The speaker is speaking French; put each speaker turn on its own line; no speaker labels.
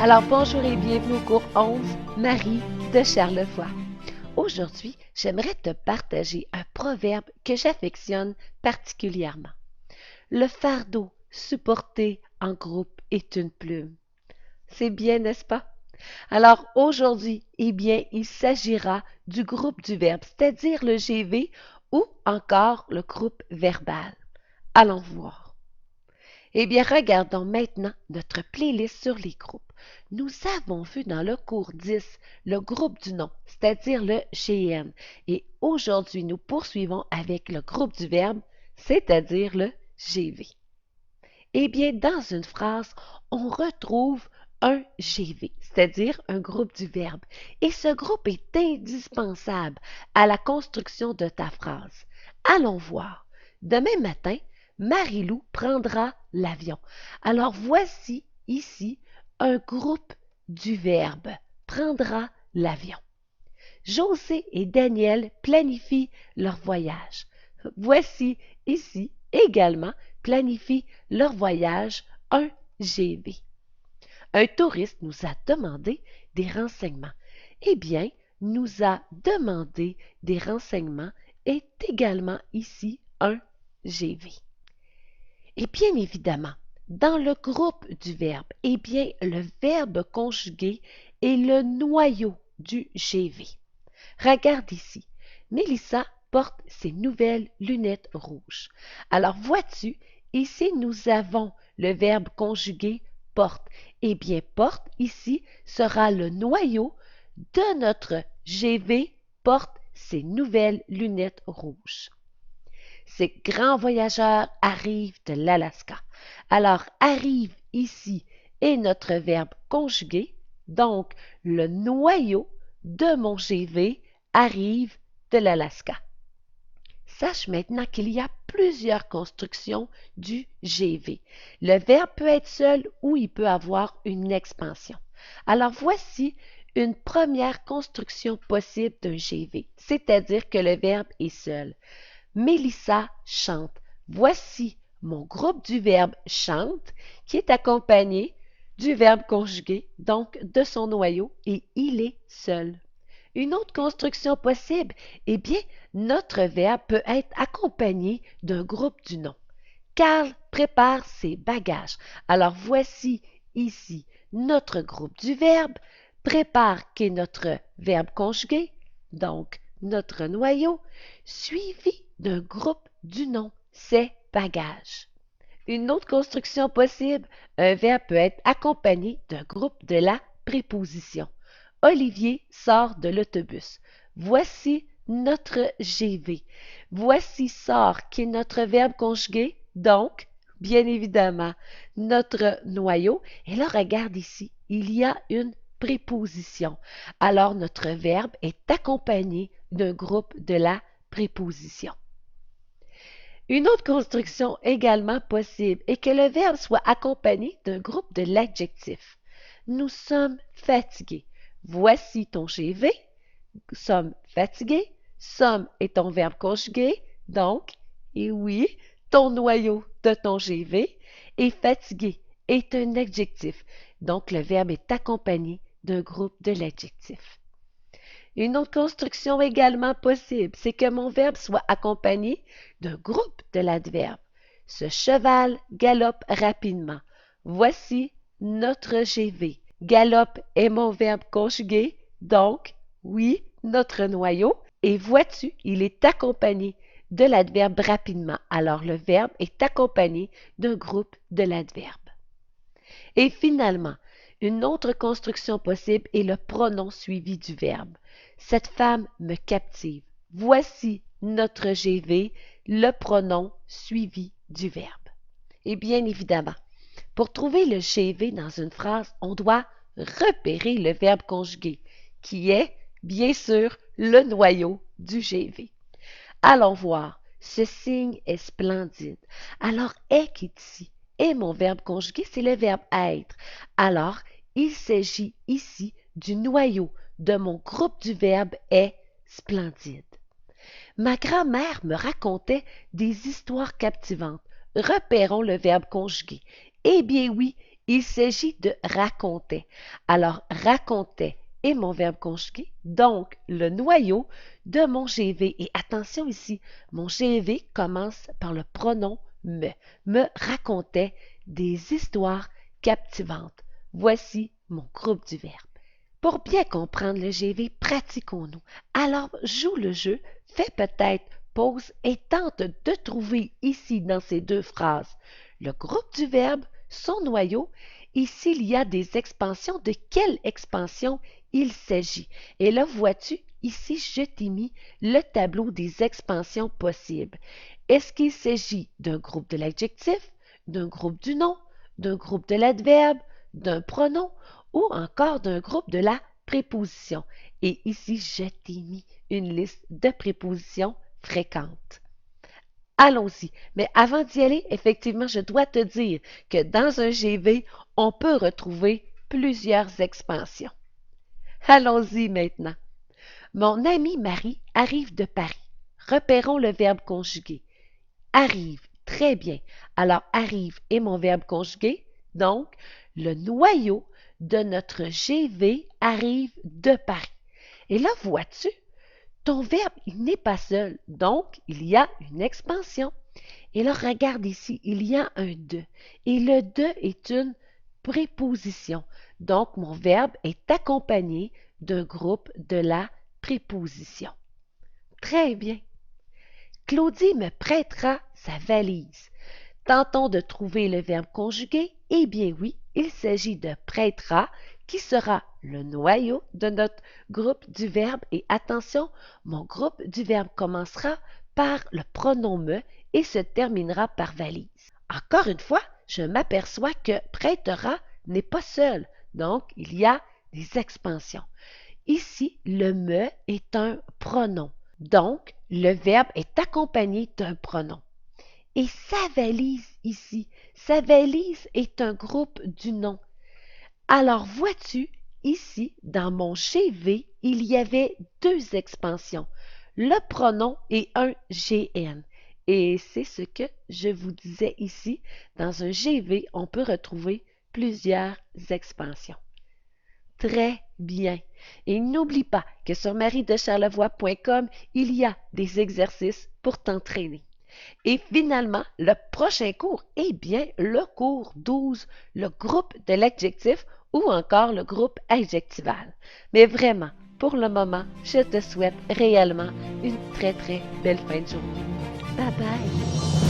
Alors bonjour et bienvenue au cours 11, Marie de Charlevoix. Aujourd'hui, j'aimerais te partager un proverbe que j'affectionne particulièrement. Le fardeau supporté en groupe est une plume. C'est bien, n'est-ce pas? Alors aujourd'hui, il s'agira du groupe du verbe, c'est-à-dire le GV ou encore le groupe verbal. Allons voir. Regardons maintenant notre playlist sur les groupes. Nous avons vu dans le cours 10 le groupe du nom, c'est-à-dire le GN. Et aujourd'hui, nous poursuivons avec le groupe du verbe, c'est-à-dire le GV. Dans une phrase, on retrouve un GV, c'est-à-dire un groupe du verbe. Et ce groupe est indispensable à la construction de ta phrase. Allons voir. Demain matin, Marie-Lou prendra l'avion. Alors voici ici un groupe du verbe prendra l'avion. José et Daniel planifient leur voyage. Voici ici également planifie leur voyage un GV. Un touriste nous a demandé des renseignements. Nous a demandé des renseignements est également ici un GV. Et bien évidemment, dans le groupe du verbe, le verbe conjugué est le noyau du GV. Regarde ici, Mélissa porte ses nouvelles lunettes rouges. Alors vois-tu, ici nous avons le verbe conjugué porte. Porte ici sera le noyau de notre GV porte ses nouvelles lunettes rouges. Ces grands voyageurs arrivent de l'Alaska. Alors, arrive ici est notre verbe conjugué, donc le noyau de mon GV arrive de l'Alaska. Sache maintenant qu'il y a plusieurs constructions du GV. Le verbe peut être seul ou il peut avoir une expansion. Alors voici une première construction possible d'un GV, c'est-à-dire que le verbe est seul. Mélissa chante. Voici mon groupe du verbe chante qui est accompagné du verbe conjugué, donc de son noyau, et il est seul. Une autre construction possible, notre verbe peut être accompagné d'un groupe du nom. Carl prépare ses bagages. Alors voici ici notre groupe du verbe prépare qui est notre verbe conjugué, donc notre noyau, suivi d'un groupe du nom, ses bagages. Une autre construction possible, un verbe peut être accompagné d'un groupe de la préposition. Olivier sort de l'autobus. Voici notre GV. Voici sort qui est notre verbe conjugué, donc, bien évidemment, notre noyau. Et là, regarde ici, il y a une préposition. Alors, notre verbe est accompagné d'un groupe de la préposition. Une autre construction également possible est que le verbe soit accompagné d'un groupe de l'adjectif. Nous sommes fatigués. Voici ton GV. Sommes fatigués. Sommes est ton verbe conjugué. Donc, et oui, ton noyau de ton GV. Et fatigué est un adjectif. Donc, le verbe est accompagné d'un groupe de l'adjectif. Une autre construction également possible, c'est que mon verbe soit accompagné d'un groupe de l'adverbe. Ce cheval galope rapidement. Voici notre GV. Galope est mon verbe conjugué, donc, oui, notre noyau. Et vois-tu, il est accompagné de l'adverbe rapidement. Alors, le verbe est accompagné d'un groupe de l'adverbe. Et finalement, une autre construction possible est le pronom suivi du verbe. Cette femme me captive. Voici notre GV, le pronom suivi du verbe. Et bien évidemment, pour trouver le GV dans une phrase, on doit repérer le verbe conjugué, qui est, bien sûr, le noyau du GV. Allons voir. Ce signe est splendide. Alors, est qui est ici? Et mon verbe conjugué, c'est le verbe être. Alors, il s'agit ici du noyau de mon groupe du verbe est splendide. Ma grand-mère me racontait des histoires captivantes. Repérons le verbe conjugué. Eh bien oui, Il s'agit de racontait. Alors, racontait est mon verbe conjugué, donc le noyau de mon GV. Et attention ici, mon GV commence par le pronom me racontait des histoires captivantes. Voici mon groupe du verbe. Pour bien comprendre le GV, pratiquons-nous. Alors, joue le jeu, fais peut-être pause et tente de trouver ici dans ces deux phrases le groupe du verbe, son noyau, et s'il y a des expansions, de quelle expansion il s'agit. Et là, vois-tu, ici, je t'ai mis le tableau des expansions possibles. Est-ce qu'il s'agit d'un groupe de l'adjectif, d'un groupe du nom, d'un groupe de l'adverbe, d'un pronom ou encore d'un groupe de la préposition? Et ici, je t'ai mis une liste de prépositions fréquentes. Allons-y. Mais avant d'y aller, effectivement, je dois te dire que dans un GV, on peut retrouver plusieurs expansions. Allons-y maintenant. Mon amie Marie arrive de Paris. Repérons le verbe conjugué. Arrive. Très bien. Alors, arrive est mon verbe conjugué. Donc, le noyau de notre GV arrive de Paris. Et là, vois-tu, ton verbe, il n'est pas seul. Donc, il y a une expansion. Et là, regarde ici, il y a un de. Et le de est une préposition. Donc, mon verbe est accompagné d'un groupe de la préposition. Très bien. Claudie me prêtera sa valise. Tentons de trouver le verbe conjugué. Eh bien oui, il s'agit de prêtera qui sera le noyau de notre groupe du verbe. Et attention, mon groupe du verbe commencera par le pronom me et se terminera par valise. Encore une fois, je m'aperçois que prêtera n'est pas seul, donc il y a des expansions. Ici, le me est un pronom, donc le verbe est accompagné d'un pronom. Et sa valise ici, sa valise est un groupe du nom. Alors vois-tu, ici, dans mon GV, il y avait deux expansions, le pronom et un GN. Et c'est ce que je vous disais ici, dans un GV, on peut retrouver plusieurs expansions. Très bien. Et n'oublie pas que sur mariedecharlevoix.com, il y a des exercices pour t'entraîner. Et finalement, le prochain cours, eh bien, le cours 12, le groupe de l'adjectif ou encore le groupe adjectival. Mais vraiment, pour le moment, je te souhaite réellement une très très belle fin de journée. Bye bye!